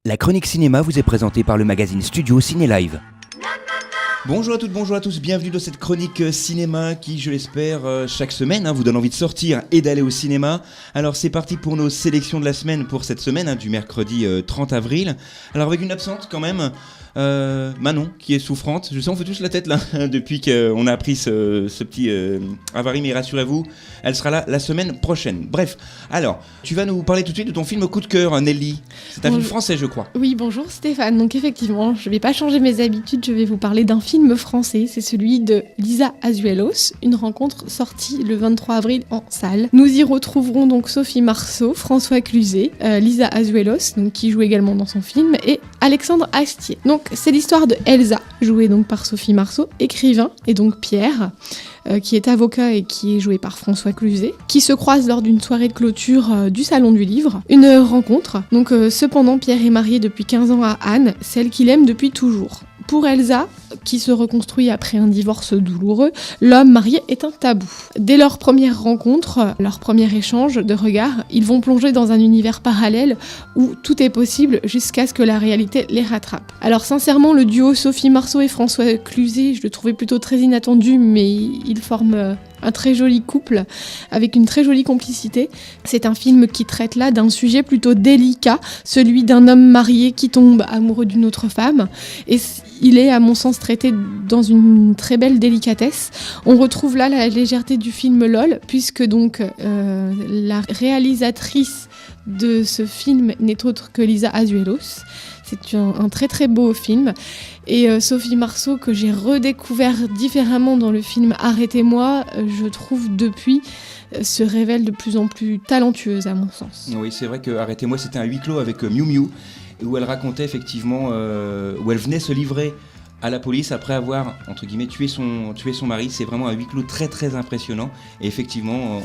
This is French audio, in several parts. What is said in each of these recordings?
La chronique cinéma vous est présentée par le magazine Studio Ciné Live. Bonjour à toutes, bonjour à tous, bienvenue dans cette chronique cinéma qui, je l'espère, chaque semaine vous donne envie de sortir et d'aller au cinéma. Alors c'est parti pour nos sélections de la semaine pour cette semaine, du mercredi 30 avril. Alors avec une absente quand même, Manon qui est souffrante. Je sais, on fait tous la tête là depuis qu'on a appris ce petit avarie, mais rassurez-vous, elle sera là la semaine prochaine. Bref, alors tu vas nous parler tout de suite de ton film coup de cœur, Nelly. C'est un film français, je crois. Oui, bonjour Stéphane. Donc effectivement, je vais pas changer mes habitudes, je vais vous parler d'un film français. C'est celui de Lisa Azuelos, une rencontre sortie le 23 avril en salle. Nous y retrouverons donc Sophie Marceau, François Cluzet, Lisa Azuelos, donc, qui joue également dans son film, et Alexandre Astier. Donc c'est l'histoire de Elsa, jouée donc par Sophie Marceau, écrivain, et donc Pierre, qui est avocat et qui est joué par François Cluzet, qui se croisent lors d'une soirée de clôture du Salon du Livre. Une rencontre. Donc cependant, Pierre est marié depuis 15 ans à Anne, celle qu'il aime depuis toujours. Pour Elsa, qui se reconstruit après un divorce douloureux, l'homme marié est un tabou. Dès leur première rencontre, leur premier échange de regards, ils vont plonger dans un univers parallèle où tout est possible jusqu'à ce que la réalité les rattrape. Alors sincèrement, le duo Sophie Marceau et François Cluzet, je le trouvais plutôt très inattendu, mais ils forment un très joli couple avec une très jolie complicité. C'est un film qui traite là d'un sujet plutôt délicat, celui d'un homme marié qui tombe amoureux d'une autre femme, et il est à mon sens traité dans une très belle délicatesse. On retrouve là la légèreté du film LOL, puisque donc la réalisatrice de ce film n'est autre que Lisa Azuelos. C'est un très très beau film. Et Sophie Marceau, que j'ai redécouvert différemment dans le film Arrêtez-moi, je trouve depuis se révèle de plus en plus talentueuse à mon sens. Oui, c'est vrai que Arrêtez-moi, c'était un huis clos avec Miu Miu, où elle racontait effectivement, où elle venait se livrer à la police après avoir, entre guillemets, tué son mari. C'est vraiment un huis clos très très impressionnant. Et effectivement,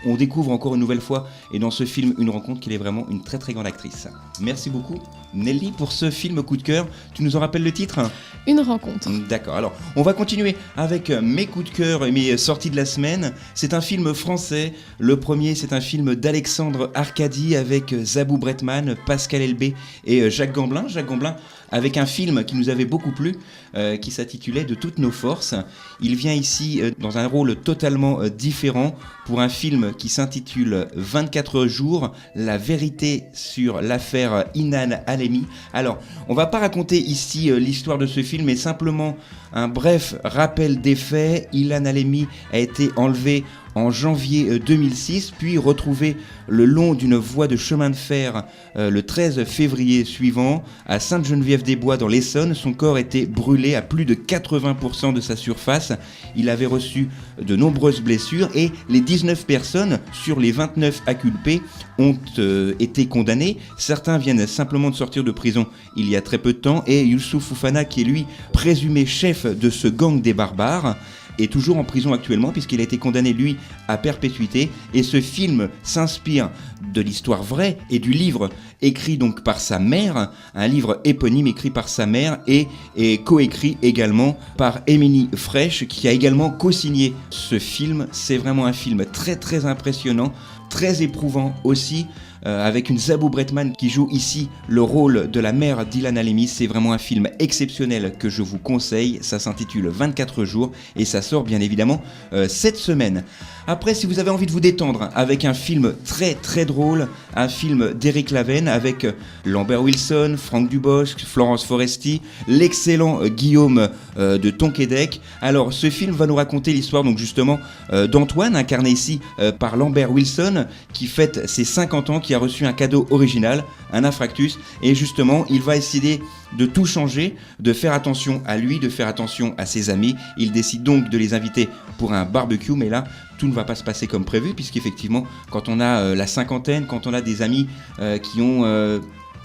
on découvre encore une nouvelle fois, et dans ce film, une rencontre, qu'il est vraiment une très très grande actrice. Merci beaucoup Nelly pour ce film coup de cœur. Tu nous en rappelles le titre ? Une rencontre. D'accord, alors on va continuer avec mes coups de cœur et mes sorties de la semaine. C'est un film français. Le premier, c'est un film d'Alexandre Arcadi avec Zabou Bretman, Pascal Elbé et Jacques Gamblin. Jacques Gamblin avec un film qui nous avait beaucoup plu, qui s'intitulait De toutes nos forces. Il vient ici dans un rôle totalement différent pour un film qui s'intitule 24 jours, la vérité sur l'affaire Inan Halemi. Alors, on va pas raconter ici l'histoire de ce film, mais simplement un bref rappel des faits. Inan Halemi a été enlevé en janvier 2006, puis retrouvé le long d'une voie de chemin de fer le 13 février suivant à Sainte-Geneviève-des-Bois dans l'Essonne. Son corps était brûlé à plus de 80% de sa surface. Il avait reçu de nombreuses blessures et les 19 personnes sur les 29 inculpées ont été condamnées. Certains viennent simplement de sortir de prison il y a très peu de temps, et Youssouf Fofana, qui est lui présumé chef de ce gang des barbares, est toujours en prison actuellement puisqu'il a été condamné lui à perpétuité. Et ce film s'inspire de l'histoire vraie et du livre écrit donc par sa mère, un livre éponyme écrit par sa mère et coécrit également par Émilie Frèche, qui a également co-signé ce film. C'est vraiment un film très très impressionnant, très éprouvant aussi, avec une Zabou Bretman qui joue ici le rôle de la mère d'Ilan Halemi. C'est vraiment un film exceptionnel que je vous conseille. Ça s'intitule 24 jours et ça sort bien évidemment cette semaine. Après, si vous avez envie de vous détendre avec un film très très drôle, un film d'Éric Laven avec Lambert Wilson, Franck Dubosc, Florence Foresti, l'excellent Guillaume de Tonquédec. Alors ce film va nous raconter l'histoire donc justement d'Antoine, incarné ici par Lambert Wilson, qui fête ses 50 ans, qui a reçu un cadeau original, un infarctus, et justement il va essayer de tout changer, de faire attention à lui, de faire attention à ses amis. Il décide donc de les inviter pour un barbecue, mais là tout ne va pas se passer comme prévu, puisqu'effectivement quand on a la cinquantaine, quand on a des amis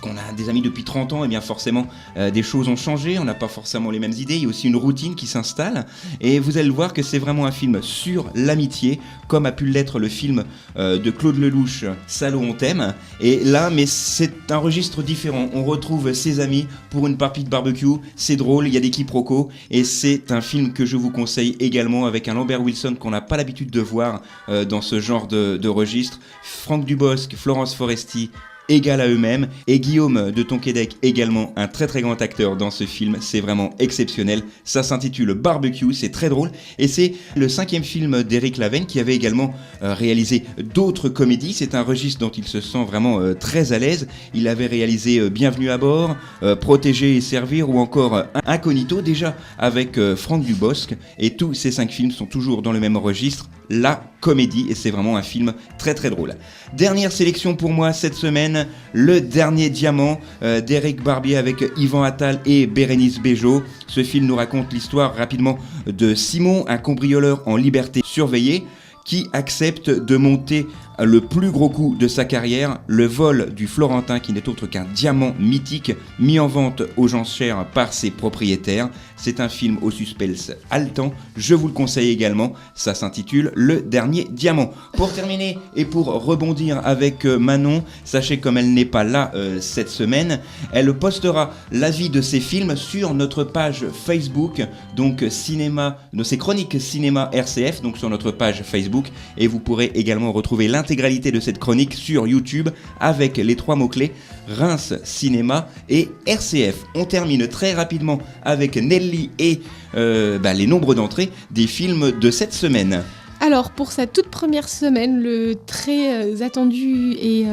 qu'on a des amis depuis 30 ans, et bien forcément des choses ont changé, on n'a pas forcément les mêmes idées, il y a aussi une routine qui s'installe, et vous allez le voir que c'est vraiment un film sur l'amitié, comme a pu l'être le film de Claude Lelouch, Salaud on t'aime, et là, mais c'est un registre différent, on retrouve ses amis pour une partie de barbecue, c'est drôle, il y a des quiproquos, et c'est un film que je vous conseille également, avec un Lambert Wilson qu'on n'a pas l'habitude de voir dans ce genre de registre, Franck Dubosc, Florence Foresti, égale à eux-mêmes. Et Guillaume de Tonquédec, également un très très grand acteur dans ce film. C'est vraiment exceptionnel. Ça s'intitule Barbecue, c'est très drôle. Et c'est le 5e film d'Éric Laven qui avait également réalisé d'autres comédies. C'est un registre dont il se sent vraiment très à l'aise. Il avait réalisé Bienvenue à bord, Protéger et servir ou encore Incognito, déjà avec Franck Dubosc. Et tous ces 5 films sont toujours dans le même registre, la comédie, et c'est vraiment un film très très drôle. Dernière sélection pour moi cette semaine, Le Dernier Diamant d'Éric Barbier avec Yvan Attal et Bérénice Bejo. Ce film nous raconte l'histoire rapidement de Simon, un cambrioleur en liberté surveillée, qui accepte de monter le plus gros coup de sa carrière, le vol du Florentin, qui n'est autre qu'un diamant mythique mis en vente aux enchères par ses propriétaires. C'est un film au suspense haletant, je vous le conseille également, ça s'intitule Le Dernier Diamant. Pour terminer et pour rebondir avec Manon, sachez comme elle n'est pas là cette semaine, elle postera l'avis de ses films sur notre page Facebook, donc cinéma, ses chroniques cinéma RCF, donc sur notre page Facebook, et vous pourrez également retrouver l'intégralité de cette chronique sur YouTube avec les 3 mots-clés Reims Cinéma et RCF. On termine très rapidement avec Nelly et les nombres d'entrées des films de cette semaine. Alors, pour sa toute première semaine, le très attendu et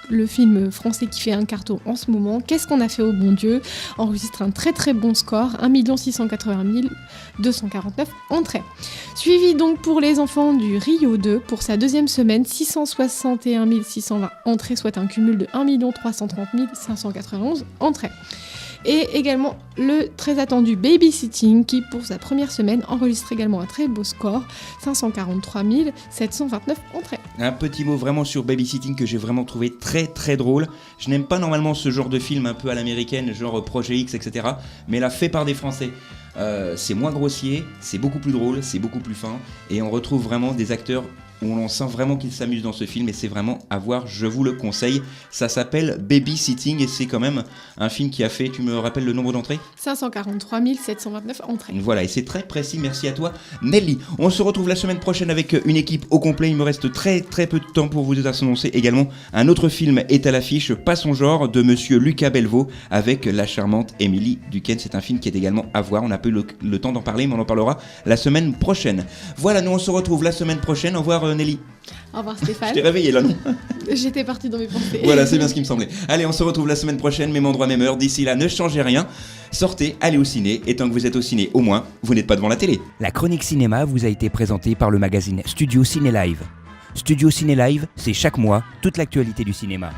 le film français qui fait un carton en ce moment, Qu'est-ce qu'on a fait au bon Dieu, enregistre un très très bon score, 1 680 249 entrées. Suivi donc pour les enfants du Rio 2, pour sa deuxième semaine, 661 620 entrées, soit un cumul de 1 330 591 entrées. Et également le très attendu Babysitting qui pour sa première semaine enregistre également un très beau score, 543 729 entrées. Un petit mot vraiment sur Babysitting que j'ai vraiment trouvé très très drôle. Je n'aime pas normalement ce genre de film un peu à l'américaine, genre Projet X, etc. Mais là, fait par des Français, c'est moins grossier, c'est beaucoup plus drôle, c'est beaucoup plus fin. Et on retrouve vraiment des acteurs où on sent vraiment qu'ils s'amusent dans ce film et c'est vraiment à voir, je vous le conseille. Ça s'appelle Babysitting et c'est quand même un film qui a fait, tu me rappelles le nombre d'entrées ? 543 729 entrées. Voilà, et c'est très précis, merci à toi Nelly. On se retrouve la semaine prochaine avec une équipe au complet, il me reste très très peu de temps pour vous annoncer également un autre film est à l'affiche, Pas son genre, de monsieur Lucas Belvaux avec la charmante Émilie Duquesne. C'est un film qui est également à voir, on n'a pas eu le temps d'en parler mais on en parlera la semaine prochaine. Voilà, nous on se retrouve la semaine prochaine, au revoir Nelly. Au revoir Stéphane. Je t'ai réveillé là, non ? J'étais partie dans mes pensées. Voilà, c'est bien ce qui me semblait. Allez, on se retrouve la semaine prochaine, même endroit, même heure. D'ici là, ne changez rien. Sortez, allez au ciné. Et tant que vous êtes au ciné, au moins, vous n'êtes pas devant la télé. La chronique cinéma vous a été présentée par le magazine Studio Ciné Live. Studio Ciné Live, c'est chaque mois toute l'actualité du cinéma.